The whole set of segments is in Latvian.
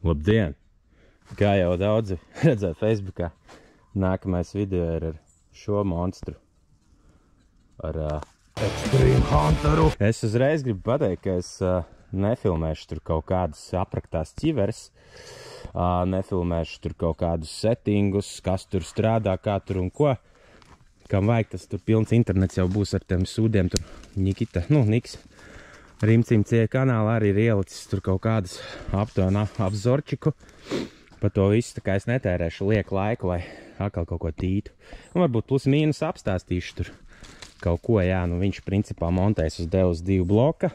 Labdien! Kā jau daudzi redzēja Facebookā, nākamais video ir ar šo monstru. Ar Extreme Hunteru. Es uzreiz gribu pateikt, ka es nefilmēšu tur kaut kādas apraktās ķiveres, nefilmēšu tur kaut kādus settingus, kas tur strādā, kā tur un ko. Kam vajag, tas tur pilns internets jau būs ar tiem sūdiem, tur Nikita, Niks. Rimcimcie kanālā arī ir ielicis tur kaut kādas aptuveni apzorčiku. Par to visu, tā kā es netērēšu lieku laiku, lai atkal kaut ko tītu. Un varbūt plus mīnus apstāstīšu tur kaut ko, jā, viņš principā montēs uz Deus 2 bloka.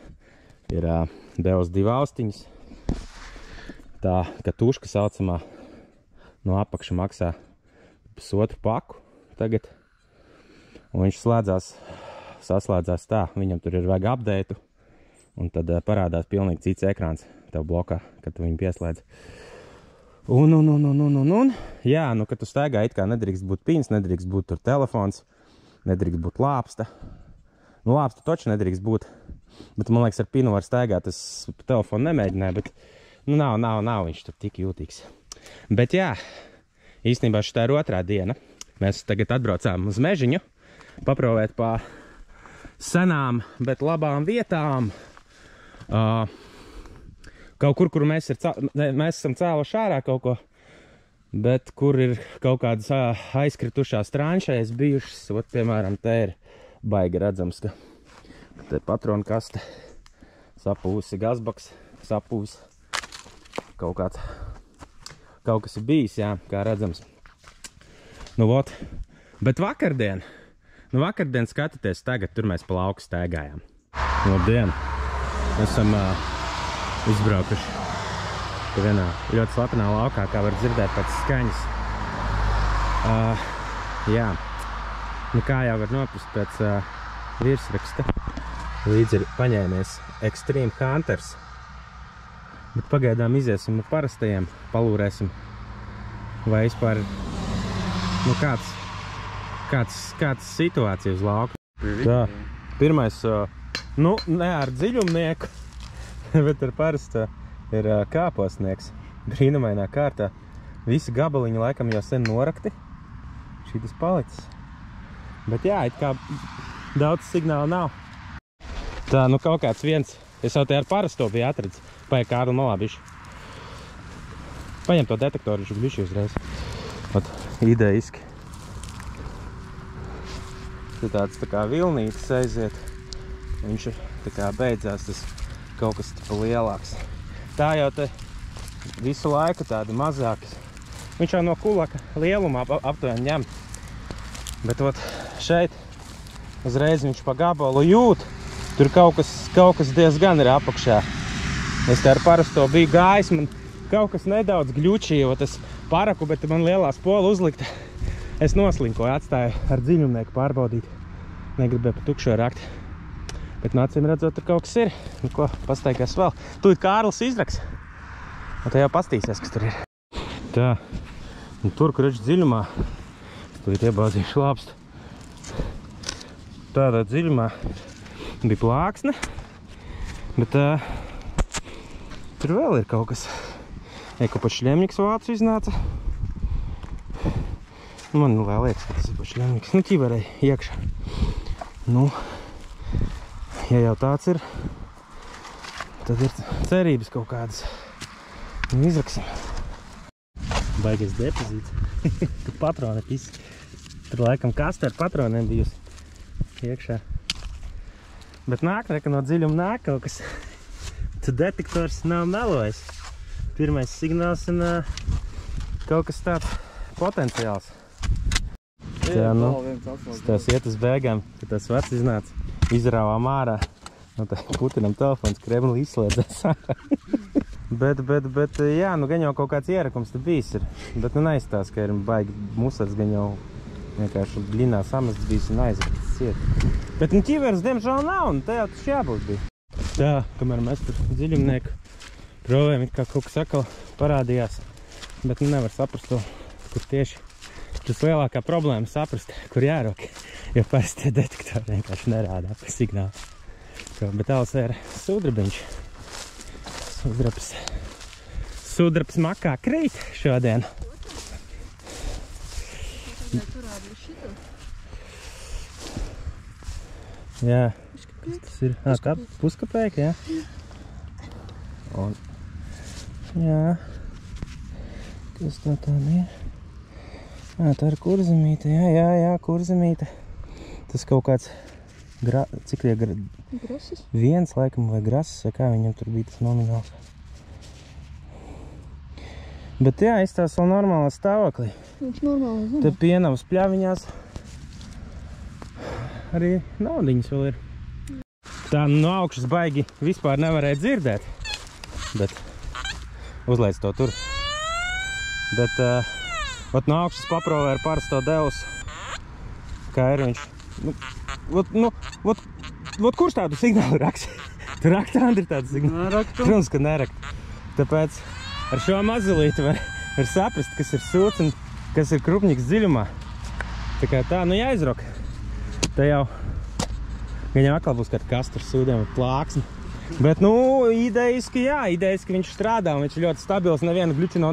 Ir Deus 2 austiņas. Tā, ka tuška saucamā no apakša maksā pusotru paku tagad. Un viņš saslēdzās tā, viņam tur ir vajag update. Un tad parādās pilnīgi cits ekrāns tev blokā, kad tu viņu pieslēdz. Jā, kad tu staigā, it kā nedrīkst būt pīns, nedrīkst būt tur telefons, nedrīkst būt lāpsta. Lāpsta toči nedrīkst būt, bet man liekas, ar pīnu var staigāt, es telefonu nemēģināju, bet nav viņš tur tik jūtīgs. Bet jā, īstenībā šitā ir otrā diena. Mēs tagad atbraucām uz mežiņu, paprovēt pa senām, bet labām vietām. Kaut kur mēs esam cēluši ārā kaut ko, bet kur ir kaut kādas aizkritušās tranšējas bijušas, piemēram, te ir baigi redzams, ka te patronu kaste sapūsi, gazbaks sapūsi, kaut kas ir bijis, jā, kā redzams. Bet vakardien skatieties tagad, tur mēs pa lauku staigājām. Labdien! Mēs esam izbraukuši pa vienā ļoti slapenā laukā, kā var dzirdēt pēc skaņas. Jā, kā jau var noprast pēc virsraksta, līdz ir paņēmies Extreme Hunters. Bet pagaidām iziesim ar parastajiem, palūrēsim, vai vispār, kāds situācija uz lauka. Tā, pirmais, ne ar dziļumnieku, bet ar parastu ir kāposnieks. Brīnumainā kārtā. Visi gabaliņi laikam jau sen norakti. Šitas palicis. Bet jā, it kā daudz signālu nav. Tā, kaut kāds viens. Es jau te ar parasto biju atradis. Paiet Kārli malā bišķi. Paņem to detektoru, viņš bišķi uzreiz. Idejiski. Te tāds tā kā vilnītis aiziet. Viņš tā kā beidzās, tas kaut kas tipa lielāks. Tā jau te visu laiku tādi mazāki. Viņš jau no kulaka lielumā aptuveni ņem. Bet šeit uzreiz viņš pa gabalu jūt. Tur kaut kas diezgan ir apakšā. Es te ar parasto biju gājis, man kaut kas nedaudz gļučīja, tas paraku, bet man lielā spola uzlikta. Es noslinkoju, atstāju ar dziļumnieku pārbaudīt. Negribēju pa tukšo rakt. Bet acīm redzot, tur kaut kas ir. Ko, pastaigās vēl. Tūlīt Kārlis izraks. Un te jau pastīsies, kas tur ir. Tā. Un tur, kur redz dziļumā, tūlīt iebaudīšu lāpstu. Tādā dziļumā bija plāksne. Bet tur vēl ir kaut kas. Eko pat šļemniks vācu iznāca. Man vēl liekas, ka tas ir pat šļemniks. Ķiverēja iekšā. Ja jau tāds ir, tad ir cerības kaut kādas. Izraksim. Baigais depozīts. Tur patroni pisi. Tur laikam kaste ar patroniem bijusi iekšā. Bet nāk, no dziļuma nāk kaut kas. Tu detektors nav melojis. Pirmais signāls un kaut kas tāds potenciāls. Jā, tās iet uz beigām, kad tas vats iznāca. Izrāvām ārā. Tā Putinam telefons Kremli izslēdzēs ārā. bet, jā, gan jau kaut kāds ierakums te bijis ir. Bet neizstās, ka ir baigi musars, gan jau vienkārši bļinā samests bijis un aizrakts ciet. Bet ķiveres, diemžēl, nav, un te jau tas jābūt bija. Tā, kamēr mēs tur dziļumnieku provējam, it kā kaut kas atkal parādījās. Bet nevar saprast to, kur tieši. Tas lielākā problēma saprast, kur jārok, jo parasti tie detektori vienkārši nerādā pa signālu. Bet tāls ir sudrabiņš. Sudrabs sudrabs makā krīt šodien. Jā. Tas ir puskapēki, jā? Un, jā. Kas tā tāda ir? Tā ir kurzemīte, jā, kurzemīte. Tas kaut kāds, cik tie grasis? Viens, laikam, vai grasis, vai kā viņam tur bija tas nomināls. Bet jā, izstās vēl normālā stāvoklī. Viņš normāli zina. Te pienavas pļaviņās. Arī naudiņas vēl ir. Tā no augšas baigi vispār nevarēja dzirdēt. Bet uzlaic to tur. Bet no augšas paprovēja ar parasto devus. Kā ir viņš? Kurš tādu signālu raksta? Tu rakta, Andri, tādu signālu? Neraktu. Protams, ka nerakta. Tāpēc ar šo mazulīti var saprast, kas ir sūds un kas ir krupņiks dziļumā. Tā kā tā, jāizroka. Te jau viņam atkal būs kāda kastra sūdiem ar plāksni. Bet, idejiski, jā, idejiski viņš strādā un viņš ir ļoti stabils, nevienu gļučinu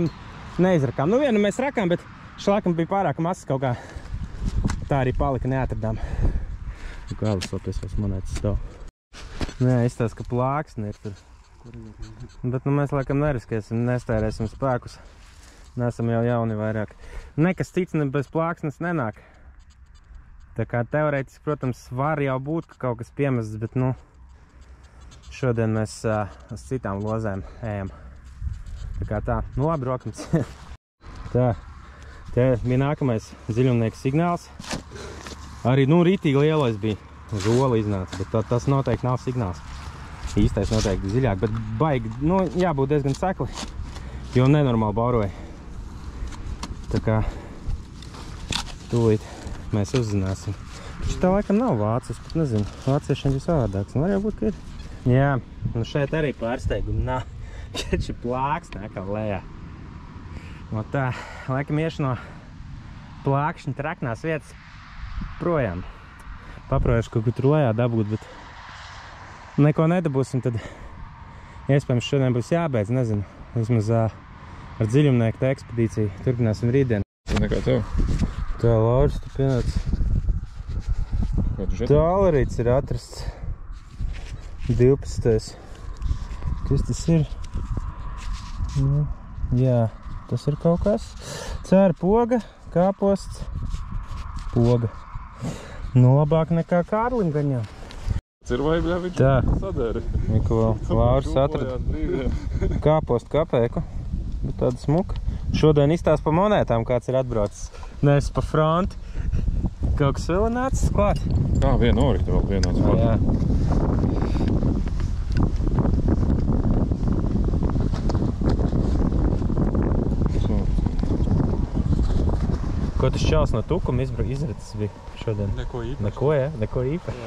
neizrakām. Vienu mēs rakām, bet šlākam bija pārāk mazs kaut kā. Tā arī palika, neatradām. Kā lisoties vairs monētas stāv. Jā, izstāst, ka plāksni ir tur. Bet, mēs laikam neriskēsim, nestērēsim spēkus. Nesam jau jauni vairāk. Nekas cits bez plāksnes nenāk. Tā kā teorētiski, protams, var jau būt, ka kaut kas piemests, bet, šodien mēs uz citām lozēm ejam. Tā kā tā, labi, rokams. Tā, te bija nākamais dziļumnieka signāls. Arī, rītīgi lielais bija. Uz olu iznāca, bet tas noteikti nav signāls. Īstais noteikti dziļāk, bet baigi, jābūt diezgan sekli, jo nenormāli bauroja. Tā kā tūlīt mēs uzzināsim. Taču tā laikam nav vācis, pat nezinu, vāciešiem ir savādāks. Var jau būt, ka ir. Jā, šeit arī pārsteigumi nav. Taču plāksne atkal lejā. Tā, laikam iešu no plākšņa traknās vietas projām. Paprojuši kaut kur tur lejā dabūt, bet neko nedabūsim, tad iespējams šodien būs jābeidz, nezinu. Vismaz ar dziļumnieku ekspedīciju turpināsim rītdien. Nekā tev? Tā, Lauris, tu pienāc. Tālerīts ir atrasts 12. Kas tas ir? Jā, tas ir kaut kas. Cēra poga, kāposts, poga. Labāk nekā Kārlim gaņā. Vai viņš sadēri? Ko Lauris atrada kāpostu kapēku. Bet tāda smuka. Šodien izstāst pa monētām, kāds ir atbraucis. Nes pa fronti. Kaut kas vēl nācis klāt? Tā, viena orikta vēl pienāca klāt. Jā. Ko tas čels no tukuma izracis bija šodien? Neko īpaši. Neko, jā? Neko īpaši.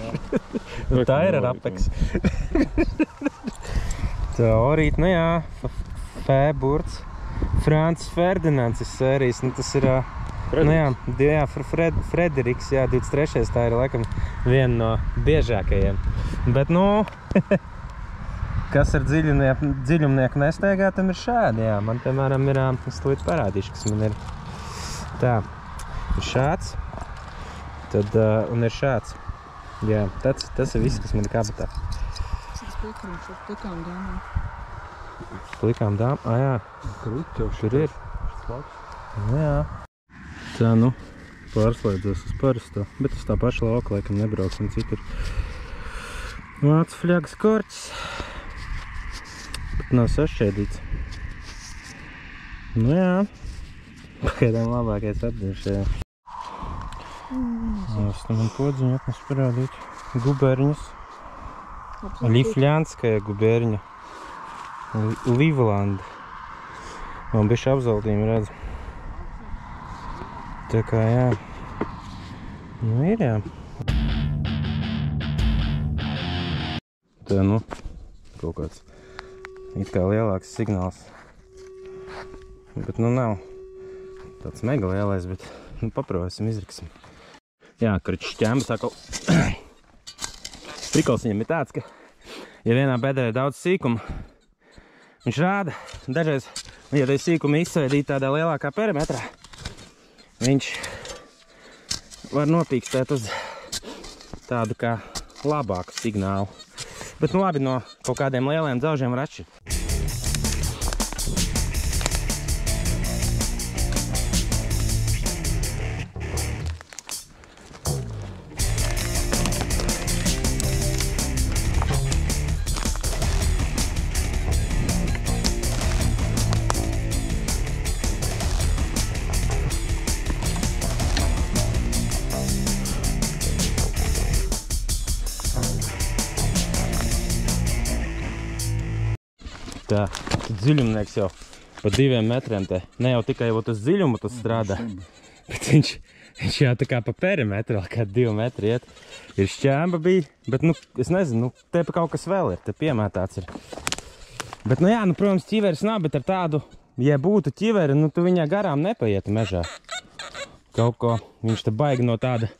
Tā ir ar apeks. Tā orīt, jā, Fēburts. Francis Ferdinands ir sērijas, tas ir, Frederiks, jā, 23. Tā ir, laikam, viena no biežākajiem. Bet, kas ar dziļumnieku nesteigā, tam ir šādi, jā. Man, piemēram, ir, es tūlīt parādīšu, kas man ir. Tā, ir šāds, tad, un ir šāds. Jā, tas ir viss, kas man ir kabatā. Tas plikums ar plikām dāmām. Plikām dām? Jā. Tur ir. Jā. Tā, pārslēdzos uz parasto. Bet uz tā paša lauka, laikam, nebrauksim citur. Vācu fļagas korķis. Bet nav sašķēdīts. Jā. Pagaidām labākais atdieši, jā. Es tam man podziņu atnes parādīt. Guberņas. Lifļānskaja guberņa. Livlanda. Man bišķi apzaldījumi redz. Tā kā, jā. Ir, jā. Tā, kaut kāds it kā lielāks signāls. Bet, nav tāds mega lielais, bet, paprovēsim, izraksim. Jā, karačs ķēmbas atkal. Prikals viņam ir tāds, ka, ja vienā bedrē ir daudz sīkuma, viņš rāda, dažreiz ja te sīkumu izsveidīt tādā lielākā perimetrā, viņš var nopīkstēt uz tādu kā labāku signālu. Bet nu labi, no kaut kādiem lieliem dzelžiem var atšķirt. Tā, dziļumnieks jau pa 2 metriem te. Ne jau tikai uz dziļumu tas strādā, bet viņš jau tā kā pa perimetru, kā 2 metri iet. Ir šķēmba bija, bet, nu, es nezinu, te pa kaut kas vēl ir, te piemētāts ir. Bet, nu jā, nu, protams, ķiveris nav, bet ar tādu, ja būtu ķiveri, nu, tu viņā garām nepaiet mežā. Kaut ko, viņš te baigi no tāda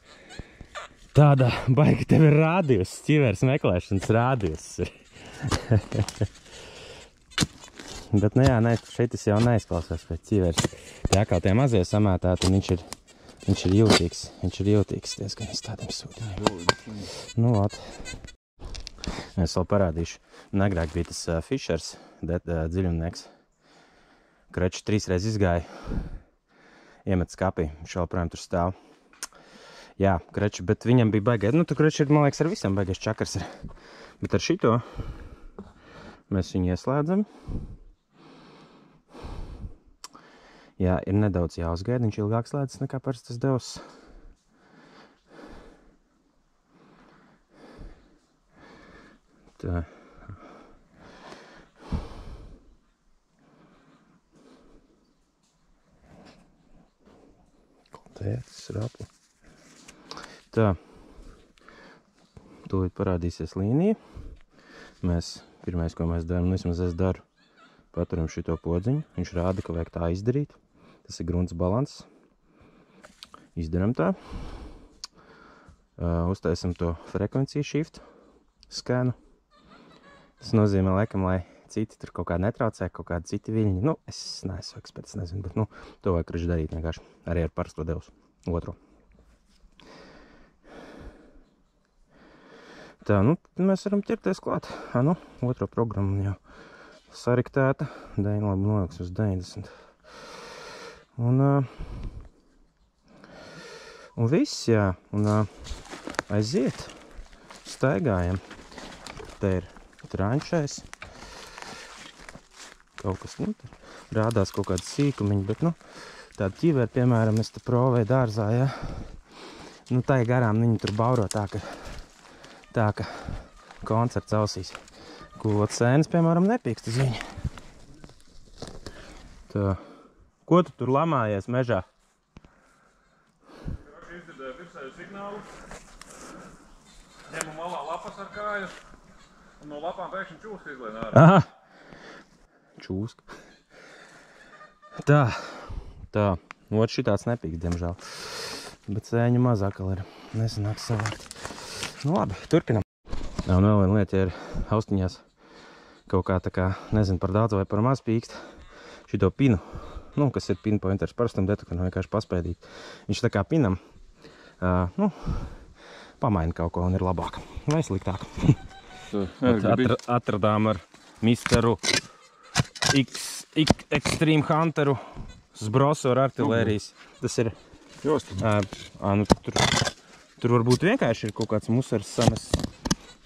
baigi tev ir rādījus, ķiveris meklēšanas rādījus ir. Bet, nu jā, šeit tas jau neizklausās pēc ķiveres. Tā kā tie mazie samētāti, un viņš ir jūtīgs diezgan uz tādiem sūtiņiem. Nu, ot. Es vēl parādīšu. Agrāk bija tas Fišers, dziļumnieks. Kreču 3 reiz izgāja, iemet skapī, viņš vēl projām tur stāv. Jā, kreču, bet viņam bija baigais. Nu, tu kreču ir, man liekas, ar visam baigais čakars ir. Bet ar šito mēs viņu ieslēdzam. Jā, ir nedaudz jāuzgaida, viņš ilgāk slēdzas nekā parastas devs. Tā. Tētis, rapli. Tā. Tūlīt parādīsies līnija. Pirmais, ko mēs darām, vismaz es daru, paturam šito podziņu. Viņš rāda, ka vajag tā izdarīt. Tas ir grunts balans. Izdaram tā. Uztaisam to frekvenciju shift skēnu. Tas nozīmē, laikam, lai citi tur kaut kā netraucē, kaut kādi citi viļņi. Nu, es neesmu eksperts, nezinu, bet, nu, to vajag raži darīt vienkārši. Arī ar parasto devs. Otro. Tā, nu, mēs varam ķerties klāt. Nu, otro programmu jau sariktēta. Labi noliks uz 90. Un viss, jā. Un aiziet. Staigājam. Te ir tranšais. Kaut kas, nu, rādās kaut kāds sīkumiņi, bet, nu, tāda ķiveri, piemēram, es te provēju dārzā, jā. Nu, tā ir garām, viņi tur bauro tā, ka koncerts ausīs. Kulot sēnes, piemēram, nepīkst uz viņu. Tā. Ko tu tur lamājies mežā? Izdzirdēju virsēju signālu. Ņemu malā lapas ar kāju. Un no lapām pēkšņi čūska izlien ārā. Aha! Čūska. Tā. Ot šitāds nepīkst, diemžēl. Bet sēņu mazāk vēl ir. Nesanāk savākt. Nu labi, turpinam. Un vēl viena lieta, ja ir austiņās kaut kā tā kā, nezinu, par daudz vai par maz pīkst, šito pinu, nu, kas ir pinpointers parastam detektoram, vienkārši paspēdīt. Viņš tā kā pinam, nu, pamaina kaut ko un ir labāk. Vai sliktāk. Atradām ar Misteru Extreme Hunteru Zbrosu ar artilērijas. Tas ir, nu, tur varbūt vienkārši ir kaut kāds musars sames.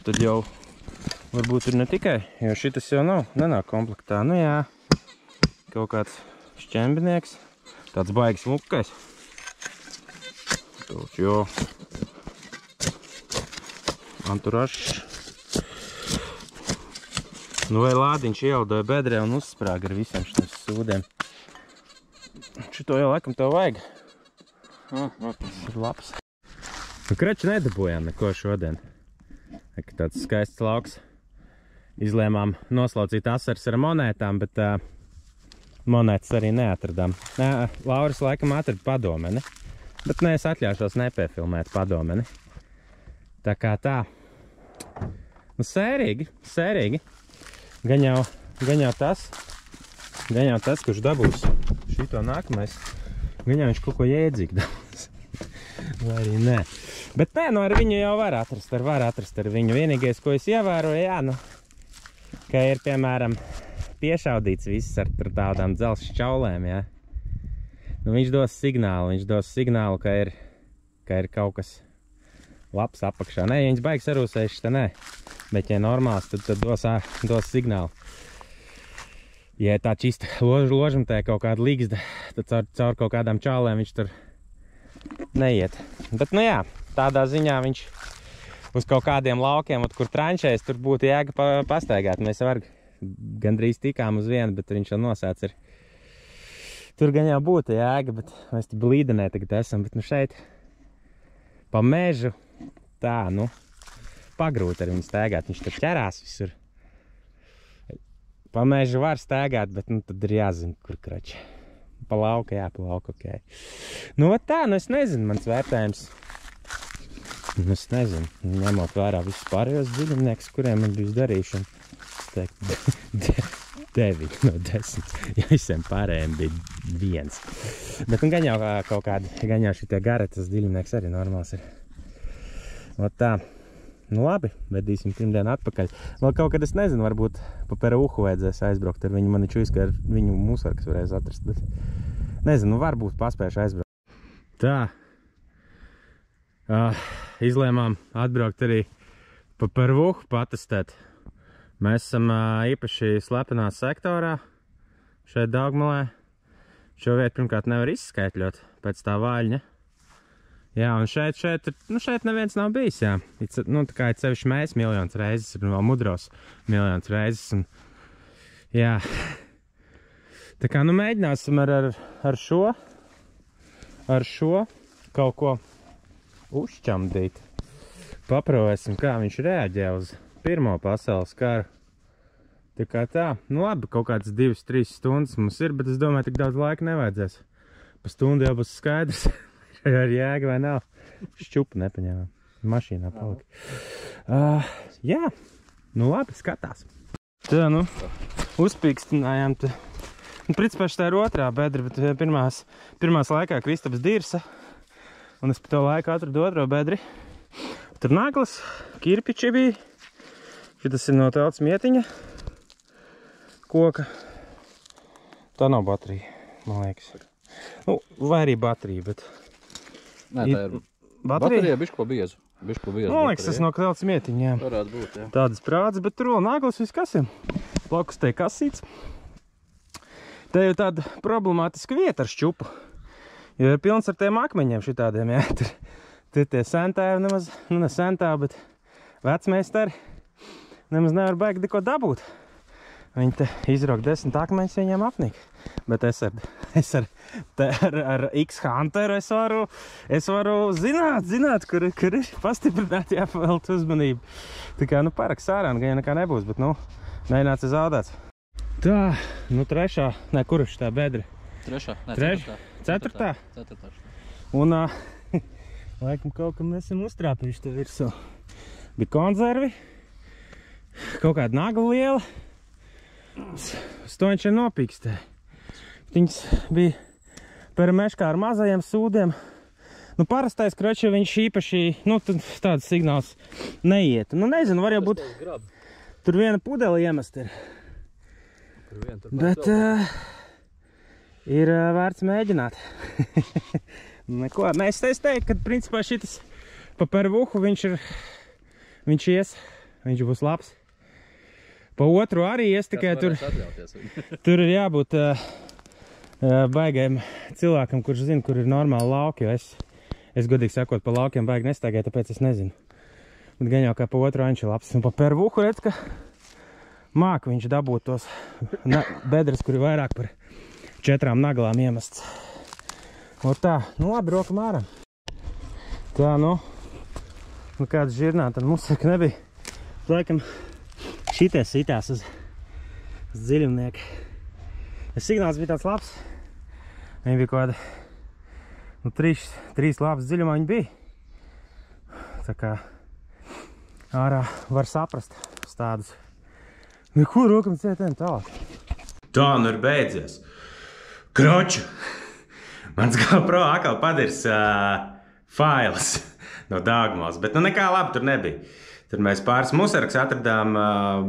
Tad jau varbūt ir ne tikai, jo šitas jau nenāk komplektā. Nu jā, kaut kāds šķembinieks, tāds baigs mukkais. Tūč, jo. Anturašs. Nu vai lādiņš ielidoja bedrē un uzsprāga ar visiem šitiem sūdiem. Šito jau laikam tev vajag. Tas ir labs. Nu, krači nedabūjām neko šodien. Tāds skaists lauks. Izlēmām noslaucīt asaras ar monētām, bet monētas arī neatradām. Lauris laikam atrada padomeni, bet es atļaušos nepēfilmēt padomeni. Tā kā tā. Nu, sērīgi. Gan jau tas, Gan jau tas, kurš dabūs šito nākamais, gan jau viņš kaut ko jēdzīgi dabūs. Vai arī nē. Bet nē, nu ar viņu jau var atrast ar viņu. Vienīgais, ko es ievēroju, jā, nu, ka ir, piemēram, piešaudīts viss ar tādām dzelzs šķaulēm, jā. Nu, viņš dos signālu, ka ir kaut kas labs apakšā. Nē, ja viņš baigs sarūsējuši, tad nē. Bet, ja normāls, tad dos signālu. Ja tā čista ložumtē kaut kāda līgzda, tad caur kaut kādām čālēm viņš tur neiet. Bet, nu jā, tādā ziņā viņš uz kaut kādiem laukiem, kur tranšēs, tur būtu jēga pastaigāt. Mēs var gandrīz tikām uz vienu, bet viņš jau nosāc ir. Tur gan jau būtu jēga, bet mēs te blīdenē tagad esam. Bet nu šeit pa mežu tā, nu, pagrūti ar viņu staigāt. Viņš tur ķerās visur. Pa mežu var staigāt, bet nu tad ir jāzina, kur krači. Pa lauka, jā, pa lauka, ok. Nu tā, nu es nezinu, mans vērtējums. Nu es nezinu, ņemot vērā visus pārējos dziļumniekus, kuriem man bija darīšana. Teikt, 9 no 10. Ja visiem pārējiem bija 1. Bet nu gan jau kaut kādi, gan jau šitie garetas dziļumnieks arī normāls ir. Ot tā. Nu labi, vedīsim pirmdien atpakaļ. Vēl kaut kad es nezinu, varbūt pa Peruhu vajadzēs aizbraukt ar viņu. Man ir čuvis, ka ar viņu mūsvarkas varēs atrast, bet nezinu, varbūt paspējuši aizbraukt. Tā. Izlēmām atbraukt arī pa Peruhu patestēt. Mēs esam īpaši slepenā sektorā šeit Daugmalē. Šo vietu pirmkārt nevar izskaitļot pēc tā vaļņa. Jā, un šeit neviens nav bijis, jā. Nu, tā kā ir sevišķi mēs miljonus reizes, un vēl Mudros miljonus reizes, un jā. Tā kā, nu, mēģināsim ar šo kaut ko uzšķamdīt. Paprovēsim, kā viņš reaģē uz Pirmo pasaules karu. Tā kā tā, nu labi, kaut kāds 2-3 stundas mums ir, bet es domāju, tik daudz laika nevajadzēs. Pa stundu jau būs skaidrs. Ar jēga vai nav? Šķupu nepaņēmām. Mašīnā palika. Jā, nu labi, skatās. Tā, nu, uzpīkstinājām te. Nu, principā tā ir otrā bedra, bet pirmās laikā Kristaps dirsa. Un es pa to laiku atradu otro bedri. Tur naglas, kirpiči bija. Šitas ir no tautas mietiņa. Koka. Tā nav baterija, man liekas. Nu, vai arī baterija, bet... Nē, tā ir baterija bišķo biezu. Man liekas, tas no tautas mietiņa, jā. Varētu būt, jā. Tādas prātas, bet tur vēl naglas viss kasiem. Plakus te kasīts. Te jau tāda problemātiska vieta ar šķupu. Jo ir pilns ar tiem akmeņiem šitādiem, jā. Tur tie sentāji nemaz, nu ne sentāji, bet vecmeistari nemaz nevar baigi neko dabūt. Viņi te izrok 10 akmeņus, viņiem apnīk. Bet es ar X-Hunteru es varu zināt, kur ir pastiprināti jāpavelt uzmanību. Tā kā, nu, paraks ārā, gan jau nekā nebūs, bet, nu, mēģināts ir zaudēts. Tā, nu, trešā, ne, kur ir šitā bedra? Trešā, ne, ceturtā. Ceturtā. Un, laikam kaut kam esam uztrāpījuši te virsū. Bija konzervi, kaut kāda nagla liela. Uz to viņš ir nopīkstē. Viņas bija par meškā ar mazajiem sūdiem. Nu, parastais kroči, viņš īpaši, nu, tāds signāls neiet. Nu, nezinu, var jau būt, tur viena pudeli iemest ir. Bet ir vērts mēģināt. Neko, nē, es teiktu, ka principā šitas pa Peruhu viņš būs labs. Pa otru arī es tikai tur ir jābūt baigajam cilvēkam, kurš zina, kur ir normāli lauki, jo es godīgi sakot, pa laukiem baigi nestaigāju, tāpēc es nezinu. Bet gan jau kā pa otru viņš ir labs. Un pa Peruhu redz, ka māk viņš dabūt tos bedres, kur ir vairāk par 4 naglām iemests. O tā, nu labi, roka māram. Tā, nu kāds žirnā, tad mums saka nebija. Laikam, šitie sitās uz dziļumnieku. Signāls bija tāds labs. Viņi bija kaut kāda, nu, 3 labs dziļumā viņi bija. Tā kā ārā var saprast uz tādus. Neko rokam cietēm tālāk. Tā nu ir beidzies. Kroču! Mans GoPro atkal padirs fails no Dāgmals, bet nu nekā labi tur nebija. Tur mēs pāris musarakas atradām,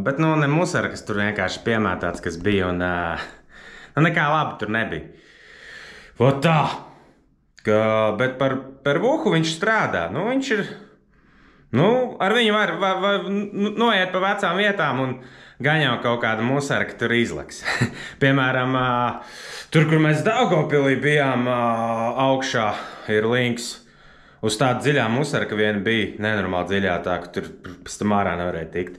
bet nu ne musarakas, tur vienkārši piemētāts, kas bija, un nu nekā labi tur nebija. Vot tā! Bet par Vuhu viņš strādā, nu viņš ir, nu ar viņu var noiet pa vecām vietām un gan jau kaut kāda musarka tur izlaks. Piemēram, tur, kur mēs Daugavpilī bijām augšā, ir links uz tādu dziļā musarka viena bija, nenormāli dziļā tā, ka tur pēc tam ārā nevarēja tikt.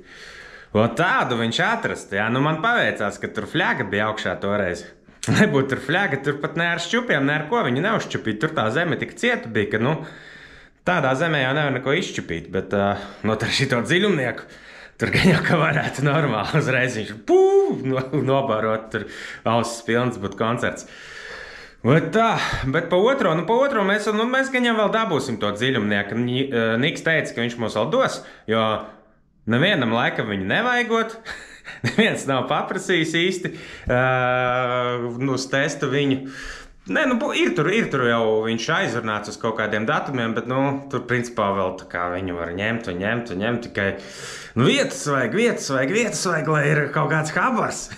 O tādu viņš atrast, jā, nu man paveicās, ka tur fļaga bija augšā toreiz. Nebūtu tur fļaga, tur pat ne ar šķupiem, ne ar ko viņu neušķupīt, tur tā zeme tik cieta bija, ka, nu, tādā zemē jau nevar neko izšķupīt, bet, no tā šito dziļumnieku, tur gan jau, ka varētu normāli uzreiz viņš nobarot, tur ausis pilns būtu koncerts. Bet tā, bet pa otro mēs gan jau vēl dabūsim to dziļumnieku. Niks teica, ka viņš mums vēl dos, jo nevienam laikam viņu nevajagot, neviens nav paprasījis īsti uz testu viņu. Nē, nu, ir tur jau viņš aizrunāts uz kaut kādiem datumiem, bet, nu, tur principā vēl tā kā viņu var ņemt, tikai, nu, vietas vajag, lai ir kaut kāds habars.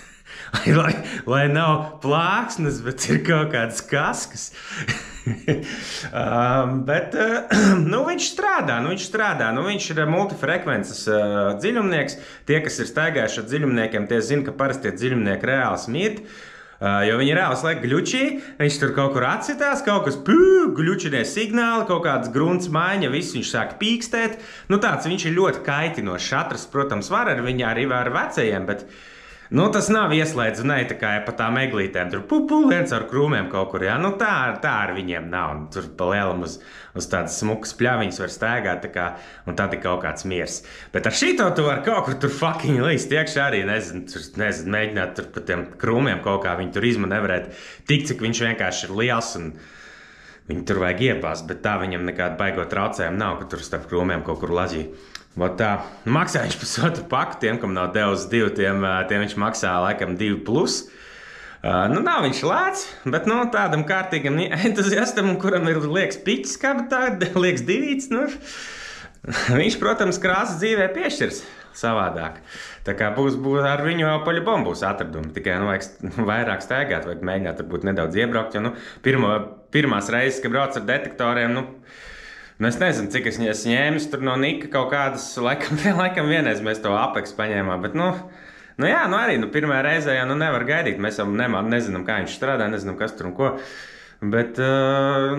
Lai nav plāksnes, bet ir kaut kādas kaskas. Bet, nu, viņš strādā, viņš ir multifrekvences dziļumnieks. Tie, kas ir staigājuši ar dziļumniekiem, tie zina, ka parasti tie dziļumnieki reāli smirt. Jo viņi reāli slēg gļučī, viņš tur kaut kur atsitās, kaut kas gļučinie signāli, kaut kāds grunts maiņa, viss viņš sāk pīkstēt. Nu, tāds viņš ir ļoti kaitinošs. Atrast, protams, var ar viņu arī ar vecajiem, bet nu, tas nav ieslēdz un tā kā pa tām eglītēm. Tur viens ar krūmiem kaut kur, jā. Nu, tā ar viņiem nav. Tur pa lielam uz tādas smukas pļaviņas var staigāt, tā kā, un tad ir kaut kāds miers. Bet ar šito tu var kaut kur tur fucking līst iekšā arī, nezinu, mēģināt tur pa tiem krūmiem kaut kā viņu tur izmanevrēt. Tik, cik viņš vienkārši ir liels un viņu tur vajag iepāst, bet tā viņam nekāda baigot traucējuma nav, ka tur starp krūmiem kaut kur lazī. Vot tā, maksā viņš par otru paku, tiem, kam nav devis 2, tiem viņš maksā laikam 2+. Nu, nav viņš lēts, bet, nu, tādam kārtīgam entuziastam, kuram ir liekas piķis kabatā, liekas 2, nu, viņš, protams, krāsas dzīvē piešķirs savādāk. Tā kā būs ar viņu jau paļubom būs atradumi, tikai, nu, vajag vairāk staigāt, vajag mēģināt varbūt nedaudz iebraukt, jo, nu, pirmās reizes, kad brauc ar detektoriem, nu, es nezinu, cik es ņēmis tur no Nika kaut kādas, laikam vienreiz mēs to Apex paņēmām, bet, nu jā, nu arī, pirmajā reizē jau nevar gaidīt, mēs jau nezinām, kā viņš strādā, nezinām, kas tur un ko, bet,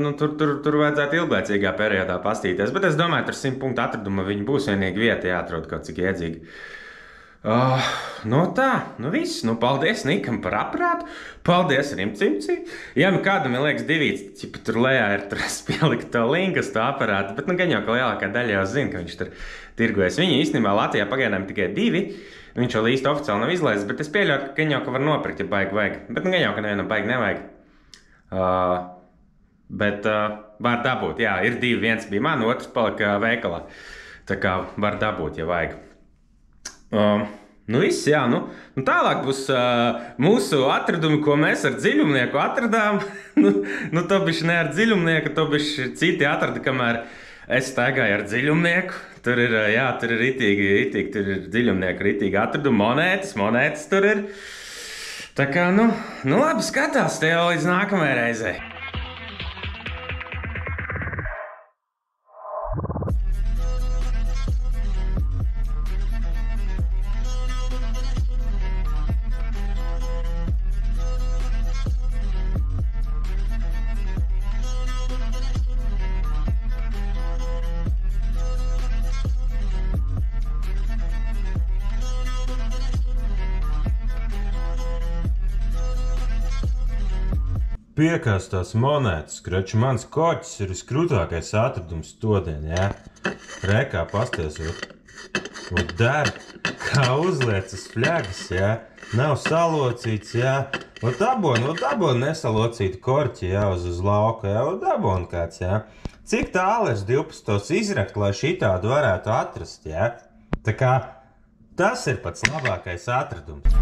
nu, tur vajadzētu ilglaicīgā periodā pastīties, bet es domāju, tur 100 punktu atraduma viņi būs vienīgi vieta jāatrod kaut cik iedzīgi. Nu tā, nu viss, nu paldies Nikam par aparātu, paldies Rimcimci. Ja nu kādam ir liekas 2, tur lejā ir pielikt to linku uz to aparātu, bet nu gan jau, ka lielākā daļa jau zina, ka viņš tur tirgojas. Viņi īstenībā Latvijā pagaidām tikai 2, viņš vēl īsti oficiāli nav izlaists, bet es pieļauju, ka gan jau, ka var nopirkt, ja baigi vajag. Bet nu gan jau, ka nevienam baigi nevajag. Bet var dabūt, jā, ir 2, viens bija man, otrs palika veikalā. Tā kā var dabūt, ja vajag. Nu viss, jā, nu tālāk būs mūsu atradumi, ko mēs ar dziļumnieku atradām. Nu to bišķi ne ar dziļumnieku, to bišķi citi atrada, kamēr es staigāju ar dziļumnieku. Tur ir, jā, tur ir ritīgi, tur ir dziļumnieku ritīgi atradumi, monētas tur ir. Tā kā, nu labi, skatās tev līdz nākamajai reizei. Piekastās monētas, kroči, mans koķis ir viskrūtākais atradums todien, jā. Rekā pastiesot. Un der, kā uzliec uz fļagas, jā. Nav salocīts, jā. Un dabon nesalocītu korķi, jā, uz lauka, jā. Un dabon kāds, jā. Cik tāli ir 12 izrakt, lai šitādu varētu atrast, jā. Tā kā tas ir pats labākais atradums.